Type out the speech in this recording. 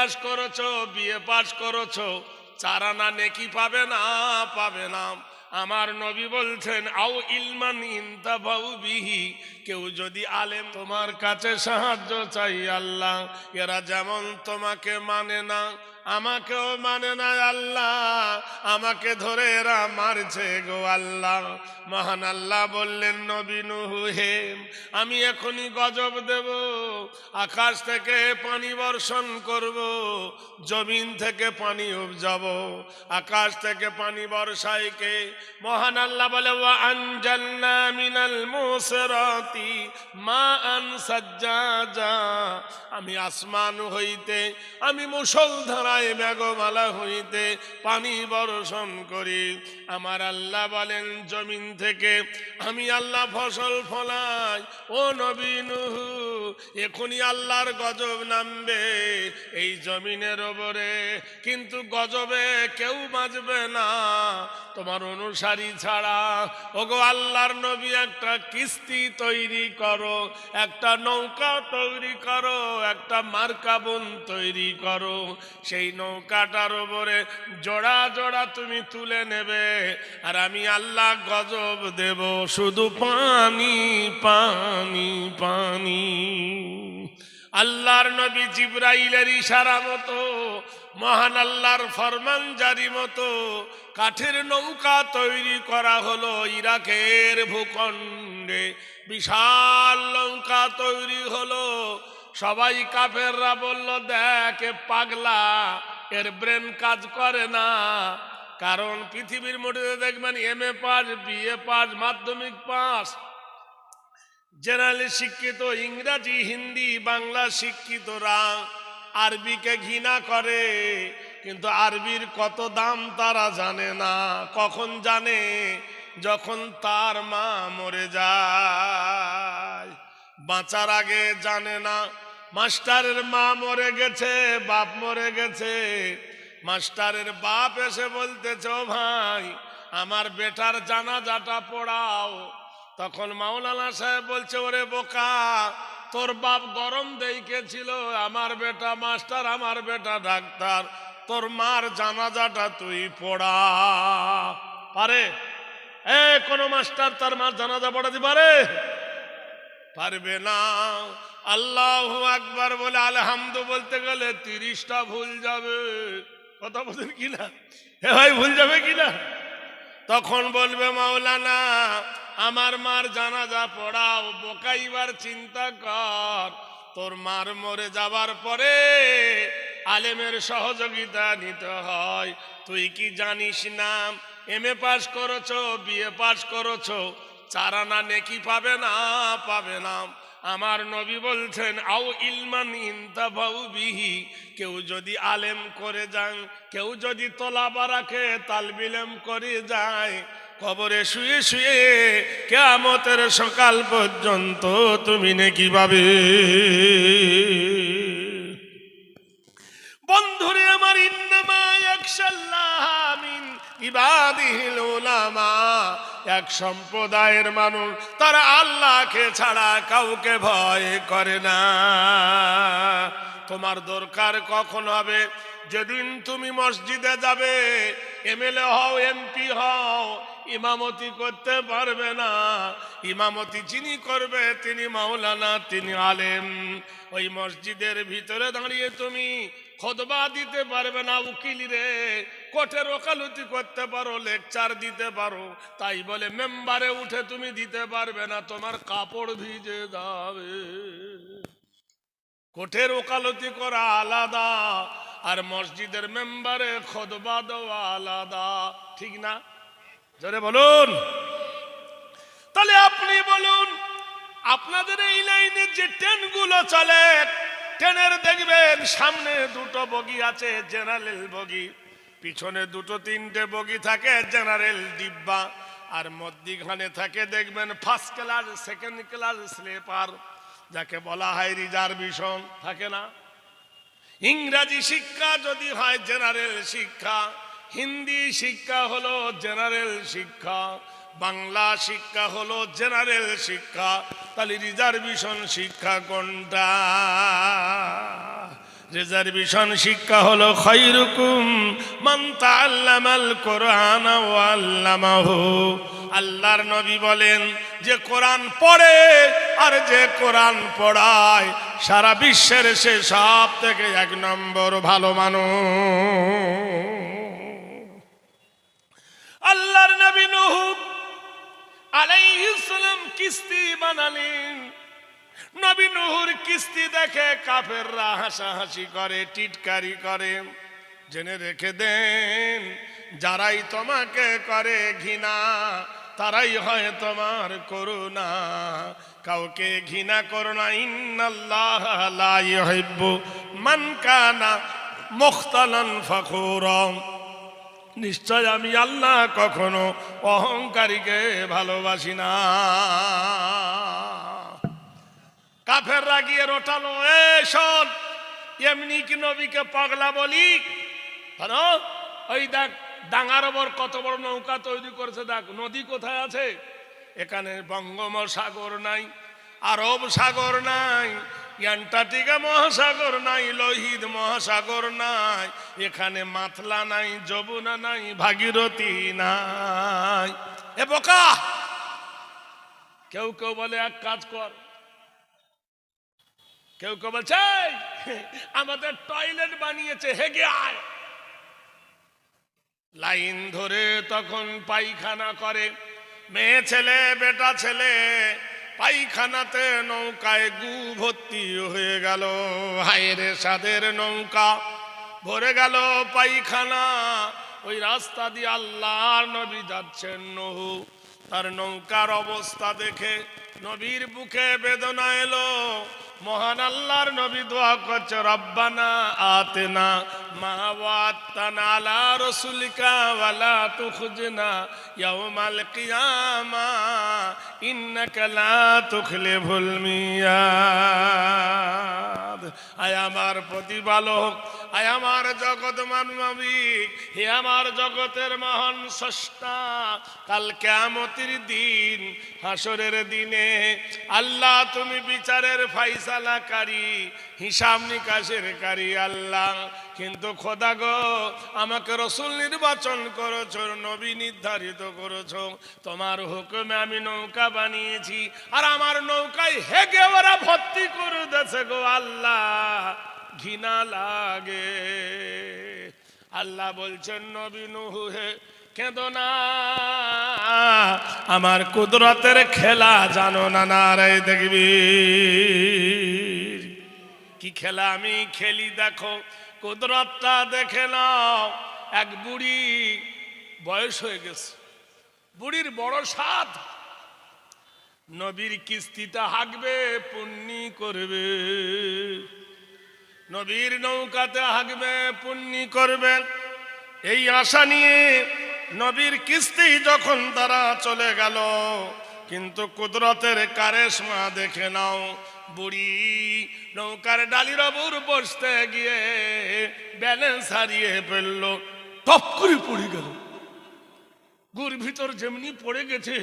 Pass করেছো, BA pass করেছো, 4 আনা নেকি পাবে না, পাবে না। আমার নবী বলছেন আও ইলমান ইনতাফাউ বিহি, কেউ যদি আলেম, তোমার কাছে সাহায্য চাই আল্লাহ, এরা যেমন তোমাকে মানে না, আমাকেও মানে না আল্লাহ, আমাকে ধরে এরা মারছে গো আল্লাহ। মহান আল্লাহ বললেন নবী নূহ হে, আমি এখনই গজব দেব, আকাশ থেকে পানি বর্ষণ করব, জমিন থেকে পানি উপজাবো, আকাশ থেকে পানি বর্ষায় কে? মহান আল্লাহ বলে ওয়া আনজালনা মিনাল মুসরাতি মাআন সাজ্জাজা, আমি আসমান হইতে, আমি মুষলধারায় মেঘমালা হইতে পানি বর্ষণ করি। আমার আল্লাহ বলেন জমিন থেকে আমি আল্লাহ ফসল ফলাই। ও নবী নূহ, এখনই আল্লাহর গজব নামবে এই জমিনের ওপরে, কিন্তু গজবে কেউ বাঁচবে না তোমার অনুসারী ছাড়া। ওগো আল্লাহর নবী, একটা কিস্তি তৈরি করো, একটা নৌকা তৈরি করো, একটা মার্কাবন তৈরি করো, সেই নৌকাটার ওপরে জোড়া জোড়া তুমি তুলে নেবে, আর আমি আল্লাহ গজব দেব শুধু পানি পানি পানি। আল্লাহর নবী জিবরাইলের ইশারা মতো, মহান আল্লাহর ফরমান জারি মতো কাঠের নৌকা তৈরি করা হলো ইরাকের ভূখণ্ডে। বিশাল নৌকা তৈরি হলো। সবাই কাফেররা বলল, দেখ এ পাগলা, এর ব্রেন কাজ করে না। কারণ পৃথিবীর মধ্যে দেখবেন এমএ পাস, বিএ পাস, মাধ্যমিক পাস, জেনারেল শিক্ষিত, ইংরাজি হিন্দি বাংলা শিক্ষিতরা আরবিকে ঘৃণা করে, কিন্তু আরবির কত দাম তারা জানে না। কখন জানে? যখন তার মা মরে যায়, বাঁচার আগে জানে না। মাস্টারের মা মরে গেছে, বাপ মরে গেছে, মাস্টারের বাপ এসে বলতেছে ও ভাই আমার বেটার জানাজাটা পড়াও। তখন মাওলানা সাহেব বলছে ওরে বোকা, তোর বাপ গরম দেইকেছিল, আমার বেটা মাস্টার, আমার বেটা ডাক্তার, তোর মার জানাজাটা তুই পড়া। পারে? কোন মাস্টার তার মার জানাজা পড়াতে পারে? পারবে না। আল্লাহু আকবার বলে আলহামদু বলতে গেলে 30টা ভুল যাবে। কথা বলেন কিনা? হে ভাই, ভুল যাবে কিনা? তখন বলবে মাওলানা আমার মার জানাজা পড়াও। বোকাইবার চিন্তা কর, তোর মার মরে যাবার পরে আলেমের সহযোগিতা নিতে হয়। তুই কি জানিস না এমএ পাস করেছো, বিএ পাস করেছো, 4 আনা নেকি পাবে না, পাবে না। আমার নবী বলছেন আও ইলমান ইনতাফাউ বিহি, কেউ যদি আলেম করে যান, কেউ যদি তলাবা রাখে, তালবিলেম করে যায়, কবরে শুয়ে শুয়ে কিয়ামতের সকাল পর্যন্ত তুমি নেকি পাবে। বন্ধুরে আমার, ইন্নামা ইয়াখশাল্লাহ মিন ইবাদিহিল উলামা, এক সম্প্রদায়ের মানুষ তারা আল্লাহকে ছাড়া কাউকে ভয় করে না। তোমার দরকার কখন হবে? যেদিন তুমি মসজিদে যাবে, এমএলএ হও, এমপি হও, ইমামতি করতে পারবে না। ইমামতি যিনি করবে তিনি মাওলানা, তিনি আলেম। ওই মসজিদের ভিতরে দাঁড়িয়ে তুমি খুতবা দিতে পারবে না। উকিল রে, কোর্টের ওকালতি করতে পারো, লেকচার দিতে পারো, তাই বলে মেম্বারে উঠে তুমি দিতে পারবে না, তোমার কাপড় ভিজে যাবে। কোর্টের ওকালতি করা আলাদা, আর মসজিদের মেম্বারে খুতবা দেওয়া আলাদা, ঠিক না? জোরে বলুন। তাহলে আপনি বলুন, আপনাদের এই লাইনে যে ট্রেনগুলো চলে, ট্রেনের দেখবেন সামনে 2টো বগি আছে জেনারেল বগি, পিছনে 2-3টে বগি থাকে জেনারেল ডিব্বা, আর মধ্যিখানে থাকে দেখবেন first class, second class sleeper, যাকে বলা হয় রিজার্ভেশন, থাকে না? ইংরাজি শিক্ষা যদি হয় জেনারেল শিক্ষা, হিন্দি শিক্ষা হলো জেনারেল শিক্ষা, বাংলা শিক্ষা হলো জেনারেল শিক্ষা, তাহলে রিজার্ভেশন শিক্ষা কোনটা? রিজার্ভেশন শিক্ষা হলো খায়রুকুম মান তাআল্লামাল কোরআন ওয়া আল্লামাহু। আল্লাহর নবী বলেন, যে কোরআন পড়ে আর যে কোরআন পড়ায় সারা বিশ্বের সে সব থেকে 1 নম্বর ভালো মানুষ। আল্লাহর নবী নূহ আলাইহিস সালাম কিস্তি বানালেন। নবী নূহর কিস্তি দেখে কাফেররা হাসাহাসি করে, টিটকারি করে। জেনে রেখে দেন, যারাই তোমাকে করে ঘৃণা তারাই হয় তোমার করুণা। কাউকে ঘৃণা করো না, ইন্নাল্লাহা লা ইউহিব্বু মান কানা মুখতালান ফাখুরা। নিশ্চয় আমি আল্লাহ কখনো অহংকারীকে ভালোবাসি না। কাফেররা গিয়ে রটালো, এ শোন, এমনি কি নবীকে পাগলা বলি? ওই দেখ ডাঙার ওপর কত বড় নৌকা তৈরি করেছে, দেখ নদী কোথায় আছে? এখানে বঙ্গোপসাগর নাই, আরব সাগর নাই, অ্যান্টার্কটিকা মহাসাগর নাই, লোহিত মহাসাগর নাই, এখানে মাতলা নাই, যমুনা নাই, ভাগীরথী নাই। এ বোকা! কেউ কেউ বলে এক কাজ কর, কেউ কেউ বলছে আমাদের টয়লেট বানিয়েছে, হেগে আয়। লাইন ধরে তখন পায়খানা করে, মেয়ে ছেলে বেটা ছেলে পায়খানাতে নৌকায় গু ভর্তি হয়ে গেল। হায়রে সাদের নৌকা ভরে গেল পায়খানা। ওই রাস্তা দিয়ে আল্লাহর নবী যাচ্ছেন। নূহ তার নৌকার অবস্থা দেখে নবীর বুকে বেদনা এলো। মহান আল্লাহর নবী দোয়া করছে, রব্বানা আতিনা মা ওয়া'আদতানা আলা রাসূলিকা ওয়া লা তুখজিনা ইয়াওমাল কিয়ামা ইন্নাকা লা তুখলিফুল মিয়াদ। আয় আমার প্রতিপালক, আয় আমার জগৎ মানবিক, হে আমার জগতের মহান স্রষ্টা, কাল কিয়ামতের দিন, হাসরের দিনে আল্লাহ তুমি বিচারের ফায়সালাকারী, হিসাব নিকাশের কারী আল্লাহ। কিন্তু খোদা গো, আমাকে রাসূল নির্বাচন করেছো, নবী নির্ধারিত করেছো, তোমার হুকুমে আমি নৌকা বানিয়েছি, আর আমার নৌকায় হেগে ওরা ভর্তি করে দিয়েছে গো আল্লাহ, ঘৃণা লাগে। আল্লাহ বলছেন, নবী নূহ হে কেঁদো না, আমার কুদরতের খেলা জানো না? নারে তাকবীর! কি খেলা আমি খেলি দেখো, কুদরতটা দেখে নাও। এক বুড়ি বয়স হয়ে গেছে, বুড়ির বড় সাধ, নবীর কিস্তিটা হাঁকবে, পুণ্যি করবে, নবীর নৌকাতে হাঁকবে, পুণ্যি করবে। এই আশা নিয়ে নবীর কিস্তি যখন তারা চলে গেল, কিন্তু কুদরতের কারিশমা দেখে নাও, বুড়ি নৌকার ডালির ওপর বসতে গিয়ে ব্যালেন্স হারিয়ে ফেললো, টপ করে পড়ে গেল। গুর ভিতর যেমনি পড়ে গেছে